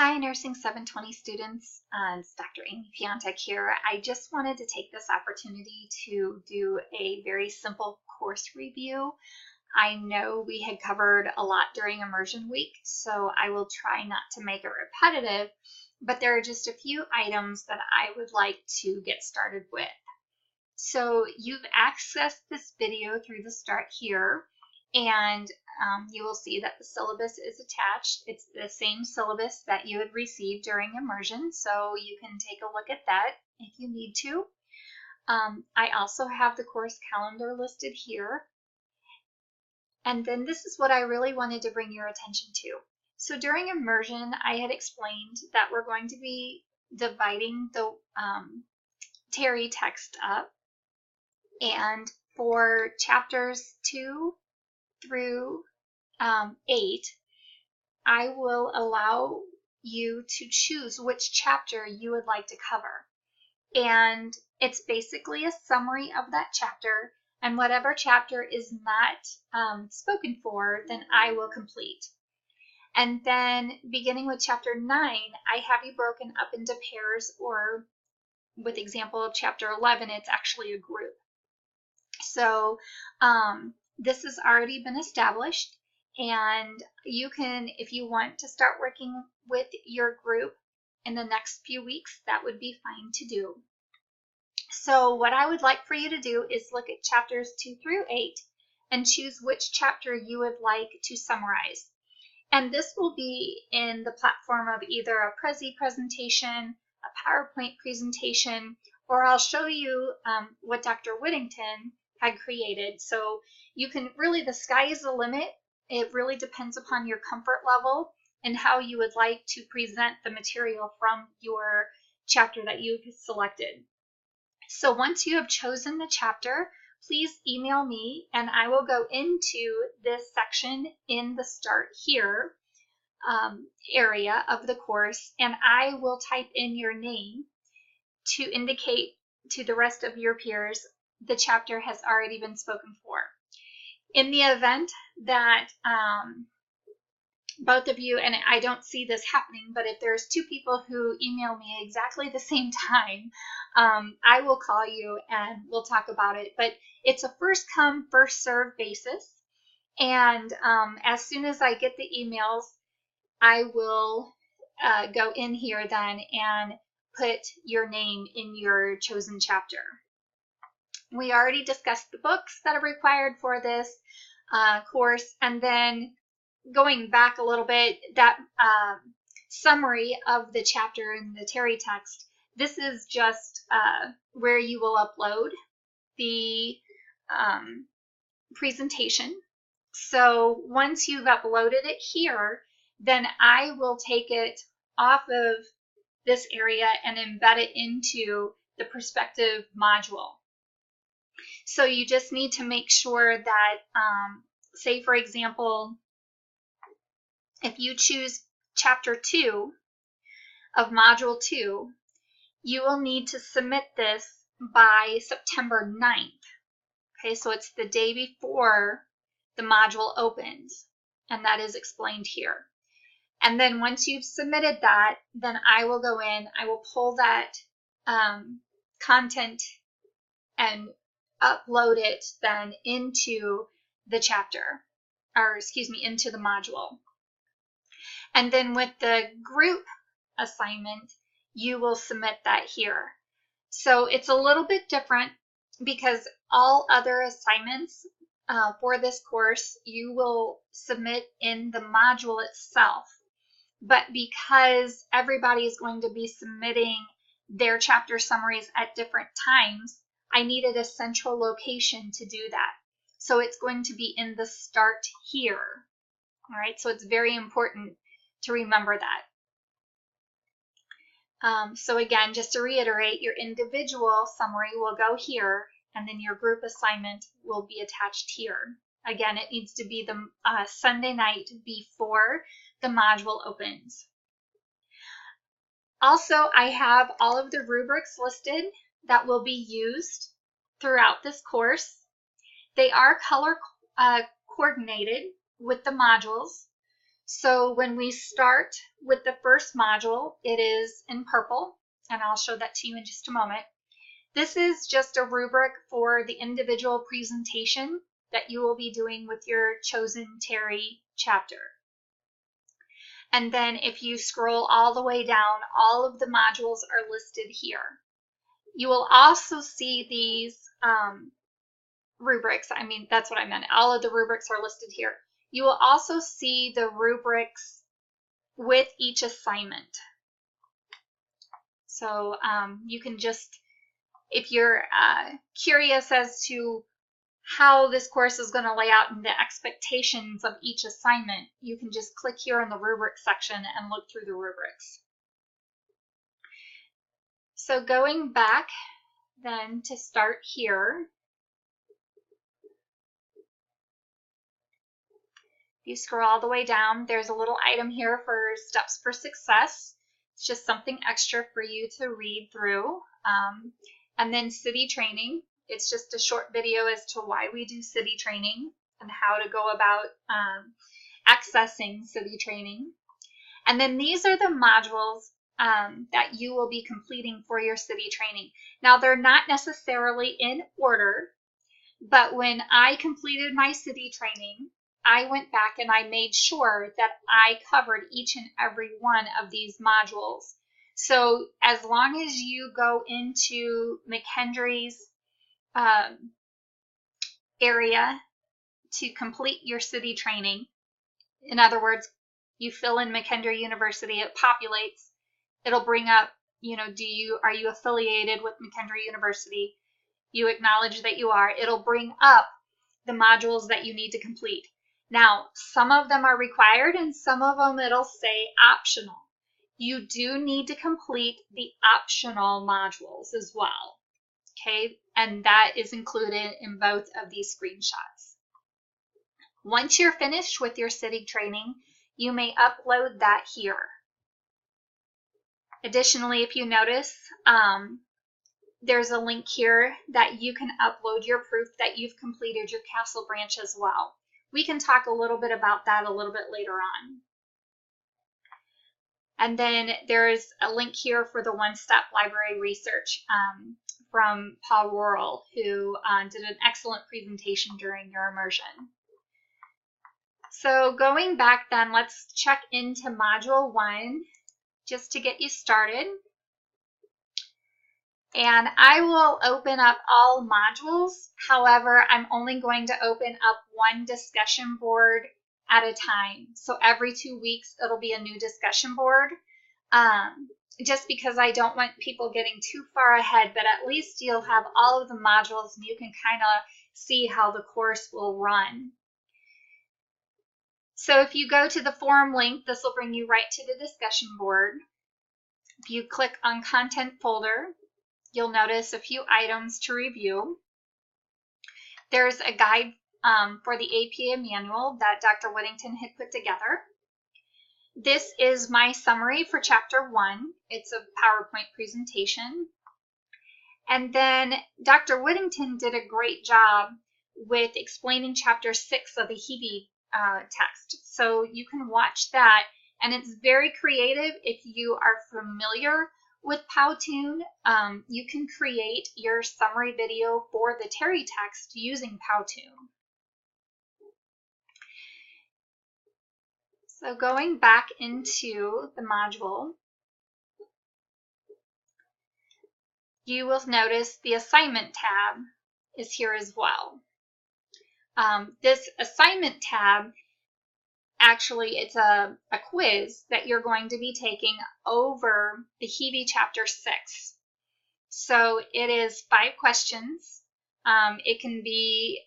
Hi, Nursing 720 students. It's Dr. Amy Piontek here. I just wanted to take this opportunity to do a very simple course review. I know we had covered a lot during immersion week, so I will try not to make it repetitive, but there are just a few items that I would like to get started with. So you've accessed this video through the start here, and you will see that the syllabus is attached. It's the same syllabus that you had received during immersion, so you can take a look at that if you need to. I also have the course calendar listed here. And then this is what I really wanted to bring your attention to. So during immersion, I had explained that we're going to be dividing the Terry text up. And for chapters 2 through 8, I will allow you to choose which chapter you would like to cover. And it's basically a summary of that chapter, and whatever chapter is not spoken for, then I will complete. And then beginning with chapter 9, I have you broken up into pairs, or with example of chapter 11, it's actually a group. So this has already been established, and you can, if you want to start working with your group in the next few weeks, that would be fine to do. So what I would like for you to do is look at chapters 2 through 8 and choose which chapter you would like to summarize. And this will be in the platform of either a Prezi presentation, a PowerPoint presentation, or I'll show you what Dr. Whittington had created. So you can really, the sky is the limit. It really depends upon your comfort level and how you would like to present the material from your chapter that you've selected. So once you have chosen the chapter, please email me and I will go into this section in the Start Here area of the course, and I will type in your name to indicate to the rest of your peers the chapter has already been spoken for. In the event that both of you, and I don't see this happening, but if there's 2 people who email me exactly the same time, I will call you and we'll talk about it. But it's a first come, first served basis. And as soon as I get the emails, I will go in here then and put your name in your chosen chapter. We already discussed the books that are required for this course, and then going back a little bit, that summary of the chapter in the Terry text, this is just where you will upload the presentation. So once you've uploaded it here, then I will take it off of this area and embed it into the perspective module. So you just need to make sure that, say for example, if you choose chapter 2 of module 2, you will need to submit this by September 9th. Okay, so it's the day before the module opens, and that is explained here. And then once you've submitted that, then I will go in, I will pull that content and upload it then into the chapter, or excuse me, into the module. And then with the group assignment, you will submit that here. So it's a little bit different because all other assignments for this course, you will submit in the module itself. But because everybody is going to be submitting their chapter summaries at different times, I needed a central location to do that. So it's going to be in the Start Here. All right, so it's very important to remember that. So again, just to reiterate, your individual summary will go here, and then your group assignment will be attached here. Again, it needs to be the Sunday night before the module opens. Also, I have all of the rubrics listed that will be used throughout this course. They are color coordinated with the modules. So when we start with the first module, it is in purple, and I'll show that to you in just a moment. This is just a rubric for the individual presentation that you will be doing with your chosen Terry chapter. And then if you scroll all the way down, all of the modules are listed here. You will also see these rubrics. I mean, that's what I meant. All of the rubrics are listed here. You will also see the rubrics with each assignment. So you can just, if you're curious as to how this course is going to lay out and the expectations of each assignment, you can just click here in the rubric section and look through the rubrics. So going back then to start here, you scroll all the way down, there's a little item here for Steps for Success. It's just something extra for you to read through. And then City Training. It's just a short video as to why we do City Training and how to go about accessing City Training. And then these are the modules that you will be completing for your City Training. Now, they're not necessarily in order, but when I completed my City Training, I went back and I made sure that I covered each and every one of these modules. So as long as you go into McHenry's area to complete your City Training, in other words, you fill in McHenry University, it populates, it'll bring up, you know, are you affiliated with McHenry University? You acknowledge that you are. It'll bring up the modules that you need to complete. Now, some of them are required and some of them it'll say optional. You do need to complete the optional modules as well, okay? And that is included in both of these screenshots. Once you're finished with your City Training, you may upload that here. Additionally, if you notice, there's a link here that you can upload your proof that you've completed your Castle branch as well. We can talk a little bit about that a little bit later on. And then there's a link here for the one-step library research from Paul Worrell, who did an excellent presentation during your immersion. So going back then, let's check into Module 1 just to get you started. And I will open up all modules. However, I'm only going to open up one discussion board at a time. So every 2 weeks, it'll be a new discussion board. Just because I don't want people getting too far ahead, but at least you'll have all of the modules and you can kind of see how the course will run. So if you go to the forum link, this will bring you right to the discussion board. If you click on Content Folder, you'll notice a few items to review. There's a guide for the APA manual that Dr. Whittington had put together. This is my summary for Chapter 1. It's a PowerPoint presentation. And then Dr. Whittington did a great job with explaining Chapter 6 of the Hebe text. So you can watch that, and it's very creative. If you are familiar with Powtoon, you can create your summary video for the Terry text using Powtoon. So going back into the module, you will notice the assignment tab is here as well. This assignment tab, actually, it's a quiz that you're going to be taking over the Hebe Chapter 6. So it is 5 questions. It can be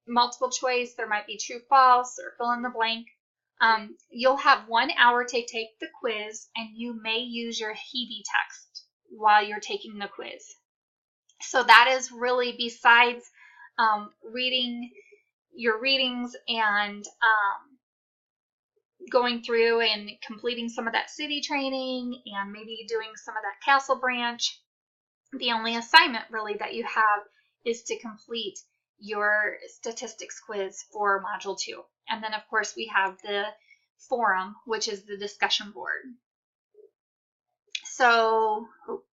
multiple choice. There might be true, false, or fill in the blank. You'll have 1 hour to take the quiz, and you may use your Hebe text while you're taking the quiz. So that is really, besides reading your readings and going through and completing some of that City Training and maybe doing some of that Castle branch, the only assignment really that you have is to complete your statistics quiz for Module 2. And then, of course, we have the forum, which is the discussion board. So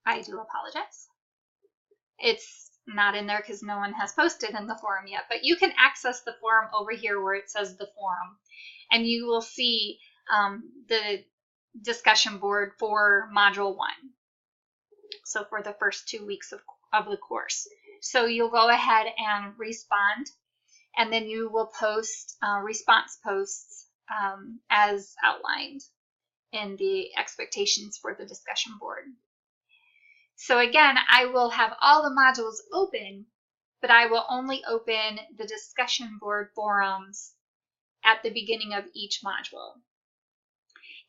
I do apologize. It's not in there because no one has posted in the forum yet, but you can access the forum over here where it says the forum, and you will see the discussion board for Module 1. So for the first 2 weeks of the course. So you'll go ahead and respond, and then you will post response posts as outlined in the expectations for the discussion board. So again, I will have all the modules open, but I will only open the discussion board forums at the beginning of each module.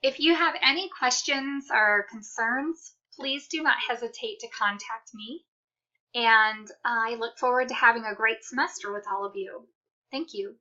If you have any questions or concerns, please do not hesitate to contact me. And I look forward to having a great semester with all of you. Thank you.